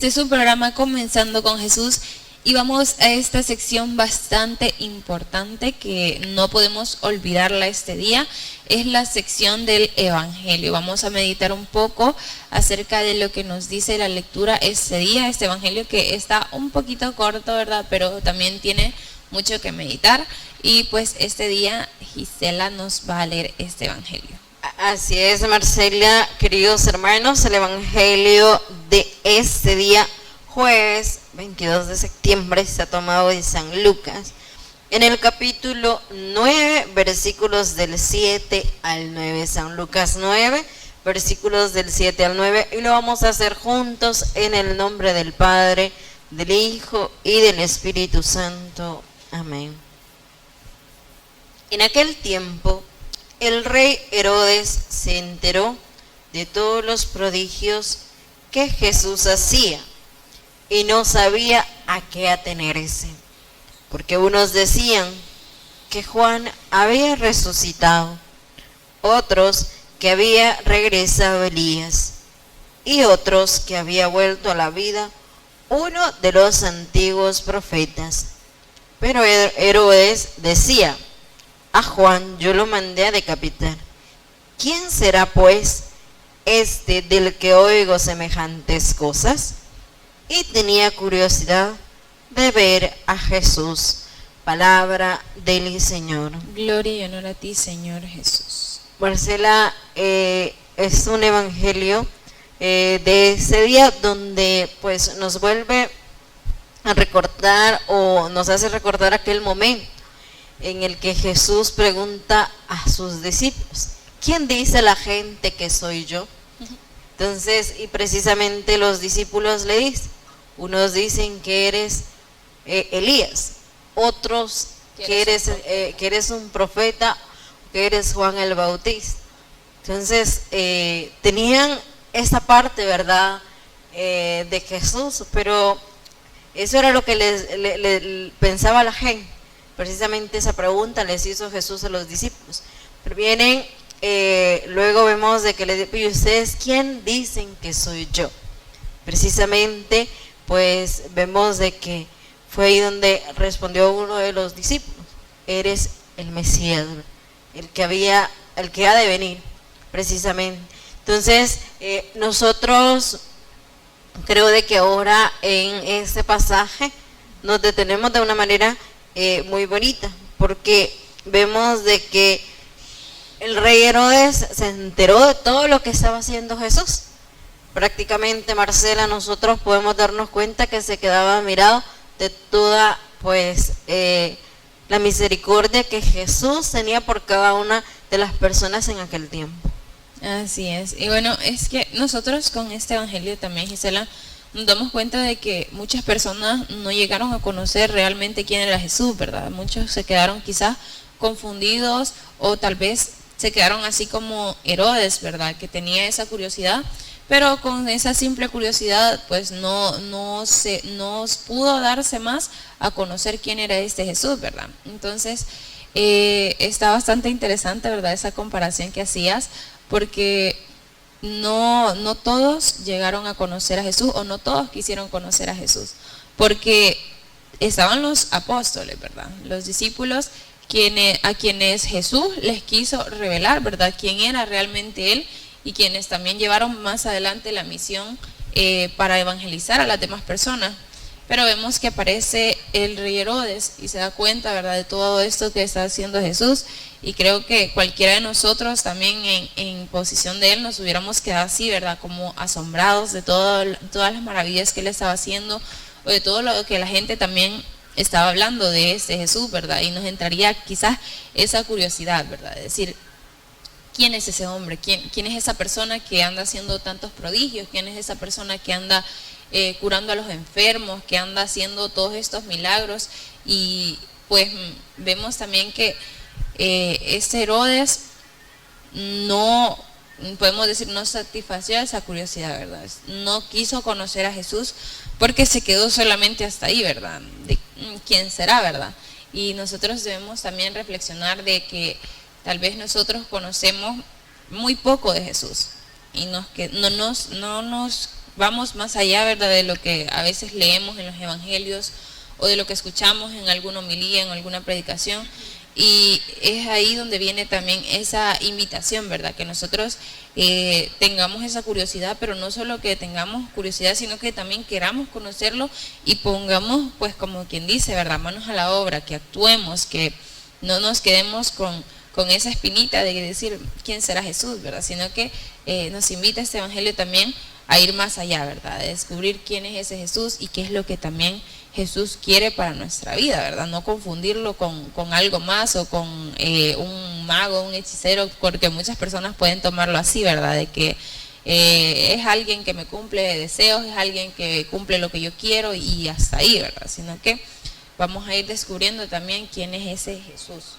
Este es un programa Comenzando con Jesús y vamos a esta sección bastante importante que no podemos olvidarla este día. Es la sección del Evangelio. Vamos a meditar un poco acerca de lo que nos dice la lectura este día, este Evangelio que está un poquito corto, ¿verdad? Pero también tiene mucho que meditar. Y pues este día Gisela nos va a leer este Evangelio. Así es, Marcela, queridos hermanos, el Evangelio de este día, jueves 22 de septiembre, se ha tomado de San Lucas, en el capítulo 9, versículos del 7 al 9, San Lucas 9, versículos del 7 al 9, y lo vamos a hacer juntos en el nombre del Padre, del Hijo y del Espíritu Santo. Amén. En aquel tiempo, el rey Herodes se enteró de todos los prodigios que Jesús hacía y no sabía a qué atenerse, porque unos decían que Juan había resucitado, otros que había regresado Elías y otros que había vuelto a la vida uno de los antiguos profetas. Pero Herodes decía: a Juan yo lo mandé a decapitar. ¿Quién será pues este del que oigo semejantes cosas? Y tenía curiosidad de ver a Jesús. Palabra del Señor. Gloria y honor a ti, Señor Jesús. Marcela, es un evangelio de ese día donde pues nos vuelve a recordar o nos hace recordar aquel momento en el que Jesús pregunta a sus discípulos: ¿quién dice la gente que soy yo? Entonces, y precisamente los discípulos le dicen, unos dicen que eres Elías, otros que eres un profeta, que eres Juan el Bautista. Entonces, tenían esa parte, ¿verdad?, de Jesús, pero eso era lo que le pensaba la gente. Precisamente esa pregunta les hizo Jesús a los discípulos. Pero vienen, luego vemos de que le dice: ¿y ustedes quién dicen que soy yo? Precisamente, pues vemos de que fue ahí donde respondió uno de los discípulos: eres el Mesías, el que ha de venir, precisamente. Entonces, nosotros creo de que ahora en este pasaje nos detenemos de una manera muy bonita, porque vemos de que el rey Herodes se enteró de todo lo que estaba haciendo Jesús. Prácticamente, Marcela, nosotros podemos darnos cuenta que se quedaba mirado de toda pues la misericordia que Jesús tenía por cada una de las personas en aquel tiempo. Así es. Y bueno, es que nosotros con este evangelio también, Gisela, nos damos cuenta de que muchas personas no llegaron a conocer realmente quién era Jesús, ¿verdad? Muchos se quedaron quizás confundidos o tal vez se quedaron así como Herodes, ¿verdad?, que tenía esa curiosidad, pero con esa simple curiosidad pues no pudo darse más a conocer quién era este Jesús, ¿verdad? Entonces está bastante interesante, ¿verdad?, esa comparación que hacías, porque no todos llegaron a conocer a Jesús, o no todos quisieron conocer a Jesús, porque estaban los apóstoles, ¿verdad?, los discípulos, a quienes Jesús les quiso revelar, ¿verdad?, quién era realmente Él, y quienes también llevaron más adelante la misión para evangelizar a las demás personas. Pero vemos que aparece el rey Herodes y se da cuenta, ¿verdad?, de todo esto que está haciendo Jesús, y creo que cualquiera de nosotros también en posición de él nos hubiéramos quedado así, ¿verdad?, como asombrados de todas las maravillas que él estaba haciendo, o de todo lo que la gente también estaba hablando de este Jesús, ¿verdad? Y nos entraría quizás esa curiosidad, ¿verdad?, de decir: ¿quién es ese hombre? ¿Quién es esa persona que anda haciendo tantos prodigios? ¿Quién es esa persona que anda curando a los enfermos, que anda haciendo todos estos milagros? Y pues vemos también que este Herodes no, podemos decir, no satisfació esa curiosidad, ¿verdad? No quiso conocer a Jesús porque se quedó solamente hasta ahí, ¿verdad?, de quién será, ¿verdad? Y nosotros debemos también reflexionar de que tal vez nosotros conocemos muy poco de Jesús y no nos vamos más allá, ¿verdad?, de lo que a veces leemos en los evangelios o de lo que escuchamos en alguna homilía, en alguna predicación. Y es ahí donde viene también esa invitación, ¿verdad? Que nosotros tengamos esa curiosidad, pero no solo que tengamos curiosidad, sino que también queramos conocerlo y pongamos, pues como quien dice, ¿verdad?, manos a la obra, que actuemos, que no nos quedemos con esa espinita de decir quién será Jesús, ¿verdad? Sino que nos invita este evangelio también a ir más allá, ¿verdad? De descubrir quién es ese Jesús y qué es lo que también Jesús quiere para nuestra vida, ¿verdad? No confundirlo con algo más o con un mago, un hechicero, porque muchas personas pueden tomarlo así, ¿verdad? De que es alguien que me cumple deseos, es alguien que cumple lo que yo quiero y hasta ahí, ¿verdad? Sino que vamos a ir descubriendo también quién es ese Jesús.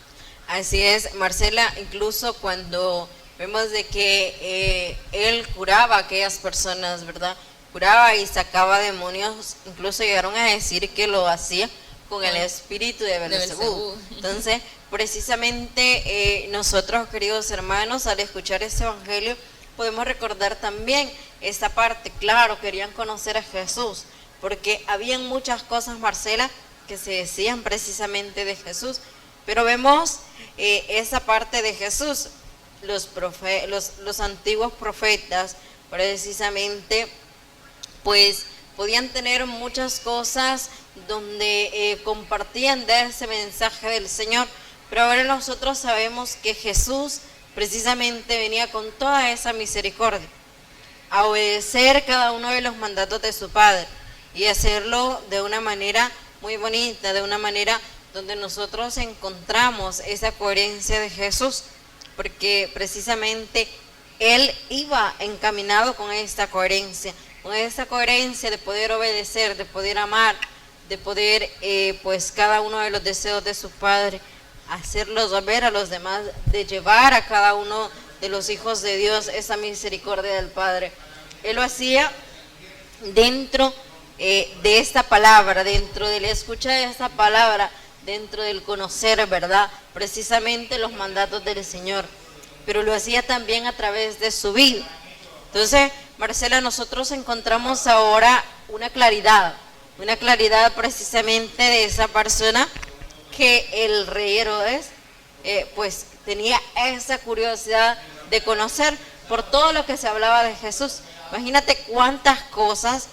Así es, Marcela, incluso cuando vemos de que él curaba a aquellas personas, ¿verdad? Curaba y sacaba demonios, incluso llegaron a decir que lo hacía con el espíritu de Belzebú. Entonces, precisamente nosotros, queridos hermanos, al escuchar este evangelio, podemos recordar también esta parte. Claro, querían conocer a Jesús, porque habían muchas cosas, Marcela, que se decían precisamente de Jesús, pero vemos esa parte de Jesús. Los antiguos profetas, precisamente, pues podían tener muchas cosas donde compartían de ese mensaje del Señor, pero ahora nosotros sabemos que Jesús precisamente venía con toda esa misericordia, a obedecer cada uno de los mandatos de su Padre y hacerlo de una manera muy bonita, de una manera donde nosotros encontramos esa coherencia de Jesús, porque precisamente Él iba encaminado con esta coherencia de poder obedecer, de poder amar, de poder, pues cada uno de los deseos de su Padre, hacerlos ver a los demás, de llevar a cada uno de los hijos de Dios esa misericordia del Padre. Él lo hacía dentro de esta palabra, dentro de la escucha de esta palabra, dentro del conocer, ¿verdad?, precisamente los mandatos del Señor, pero lo hacía también a través de su vida. Entonces, Marcela, nosotros encontramos ahora una claridad precisamente de esa persona que el rey Herodes pues tenía esa curiosidad de conocer por todo lo que se hablaba de Jesús. Imagínate cuántas cosas.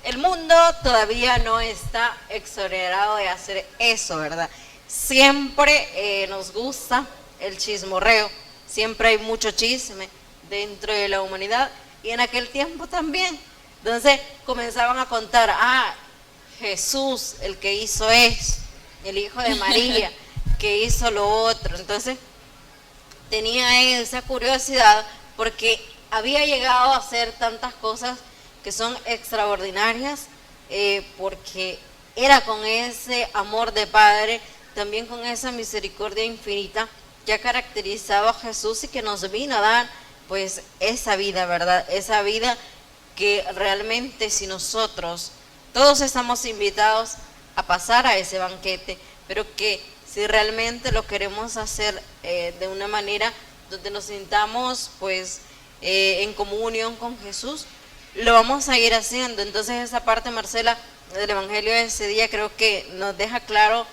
El mundo todavía no está exonerado de hacer eso, ¿verdad? Siempre nos gusta el chismorreo, siempre hay mucho chisme dentro de la humanidad y en aquel tiempo también. Entonces comenzaban a contar, Jesús, el que hizo eso, el hijo de María, que hizo lo otro. Entonces tenía esa curiosidad porque había llegado a hacer tantas cosas que son extraordinarias, porque era con ese amor de Padre, también con esa misericordia infinita que ha caracterizado a Jesús y que nos vino a dar pues esa vida, ¿verdad? Esa vida que realmente si nosotros, todos estamos invitados a pasar a ese banquete, pero que si realmente lo queremos hacer de una manera donde nos sintamos pues en comunión con Jesús, lo vamos a ir haciendo. Entonces esa parte, Marcela, del evangelio de ese día creo que nos deja claro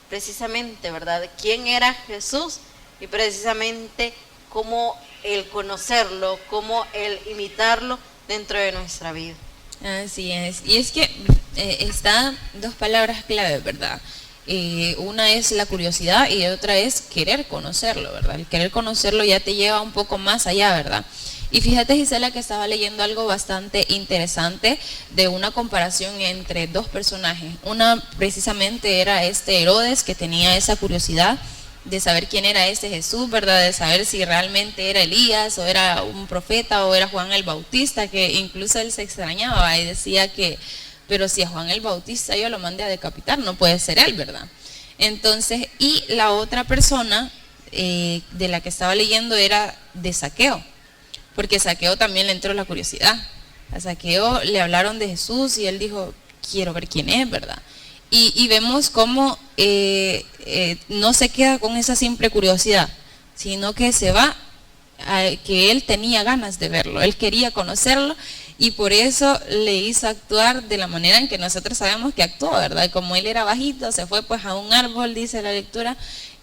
precisamente, ¿verdad?, quién era Jesús y precisamente cómo el conocerlo, cómo el imitarlo dentro de nuestra vida. Así es, y es que están dos palabras clave, ¿verdad? Una es la curiosidad y otra es querer conocerlo, ¿verdad? El querer conocerlo ya te lleva un poco más allá, ¿verdad? Y fíjate, Gisela, que estaba leyendo algo bastante interesante de una comparación entre dos personajes. Una precisamente era Herodes, que tenía esa curiosidad de saber quién era ese Jesús, ¿verdad? De saber si realmente era Elías o era un profeta o era Juan el Bautista, que incluso él se extrañaba y decía que, pero si a Juan el Bautista yo lo mandé a decapitar, no puede ser él, ¿verdad? Entonces, y la otra persona de la que estaba leyendo era de Zaqueo, porque Zaqueo también le entró la curiosidad. A Zaqueo le hablaron de Jesús y él dijo, quiero ver quién es, ¿verdad? Y vemos cómo no se queda con esa simple curiosidad, sino que se va, que él tenía ganas de verlo, él quería conocerlo y por eso le hizo actuar de la manera en que nosotros sabemos que actuó, ¿verdad? Como él era bajito, se fue pues a un árbol, dice la lectura,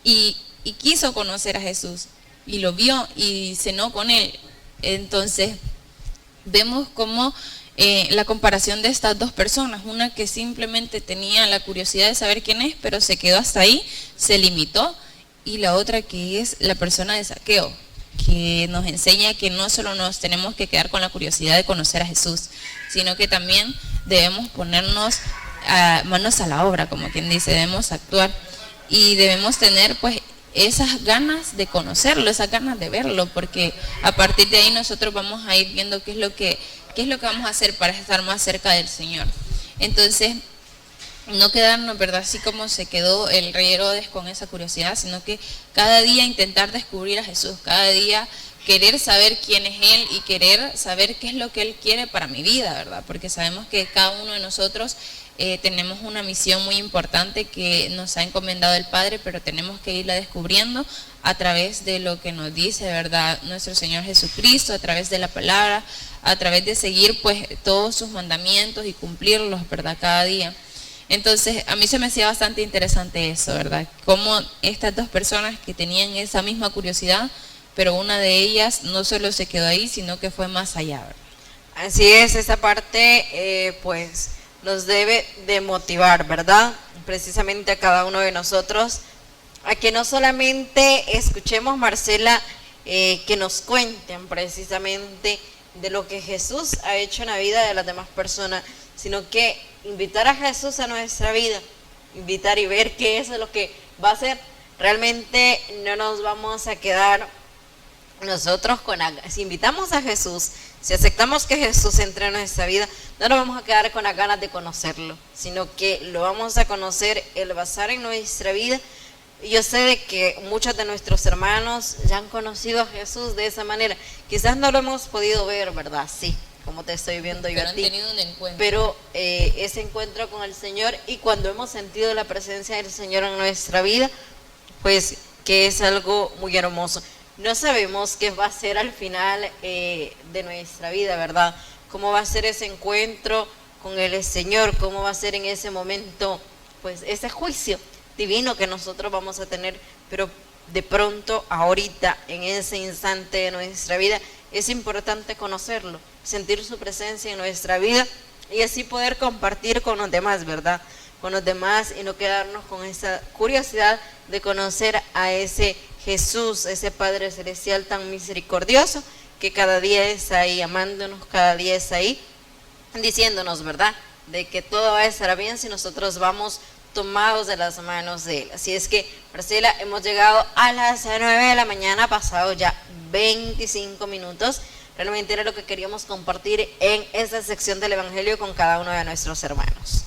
y quiso conocer a Jesús, y lo vio y cenó con él. Entonces, vemos cómo la comparación de estas dos personas, una que simplemente tenía la curiosidad de saber quién es, pero se quedó hasta ahí, se limitó, y la otra que es la persona de Zaqueo, que nos enseña que no solo nos tenemos que quedar con la curiosidad de conocer a Jesús, sino que también debemos ponernos manos a la obra, como quien dice, debemos actuar y debemos tener pues esas ganas de conocerlo, esas ganas de verlo, porque a partir de ahí nosotros vamos a ir viendo qué es lo que vamos a hacer para estar más cerca del Señor. Entonces, no quedarnos, ¿verdad?, así como se quedó el rey Herodes con esa curiosidad, sino que cada día intentar descubrir a Jesús, cada día querer saber quién es Él y querer saber qué es lo que Él quiere para mi vida, ¿verdad? Porque sabemos que cada uno de nosotros tenemos una misión muy importante que nos ha encomendado el Padre, pero tenemos que irla descubriendo a través de lo que nos dice, ¿verdad?, nuestro Señor Jesucristo, a través de la palabra, a través de seguir pues todos sus mandamientos y cumplirlos, ¿verdad?, cada día. Entonces, a mí se me hacía bastante interesante eso, ¿verdad? Cómo estas dos personas que tenían esa misma curiosidad, pero una de ellas no solo se quedó ahí, sino que fue más allá, ¿verdad? Así es, esa parte pues nos debe de motivar, ¿verdad? Precisamente a cada uno de nosotros, a que no solamente escuchemos, Marcela, que nos cuenten precisamente de lo que Jesús ha hecho en la vida de las demás personas, sino que invitar a Jesús a nuestra vida, invitar y ver qué es lo que va a hacer. Realmente no nos vamos a quedar nosotros si invitamos a Jesús, si aceptamos que Jesús entre en nuestra vida, no nos vamos a quedar con las ganas de conocerlo, sino que lo vamos a conocer, Él va a estar en nuestra vida. Yo sé de que muchos de nuestros hermanos ya han conocido a Jesús de esa manera, quizás no lo hemos podido ver, ¿verdad? Sí, como te estoy viendo yo a ti, pero ese encuentro con el Señor, y cuando hemos sentido la presencia del Señor en nuestra vida, pues que es algo muy hermoso. No sabemos qué va a ser al final de nuestra vida, ¿verdad? Cómo va a ser ese encuentro con el Señor, cómo va a ser en ese momento, pues ese juicio divino que nosotros vamos a tener, pero de pronto, ahorita, en ese instante de nuestra vida, es importante conocerlo, sentir su presencia en nuestra vida y así poder compartir con los demás, ¿verdad? Con los demás, y no quedarnos con esa curiosidad de conocer a ese Jesús, ese Padre Celestial tan misericordioso, que cada día es ahí amándonos, cada día es ahí diciéndonos, ¿verdad?, de que todo va a estar bien si nosotros vamos tomados de las manos de Él. Así es que, Marcela, hemos llegado a las 9 de la mañana, pasado ya 25 minutos. Realmente era lo que queríamos compartir en esta sección del Evangelio con cada uno de nuestros hermanos.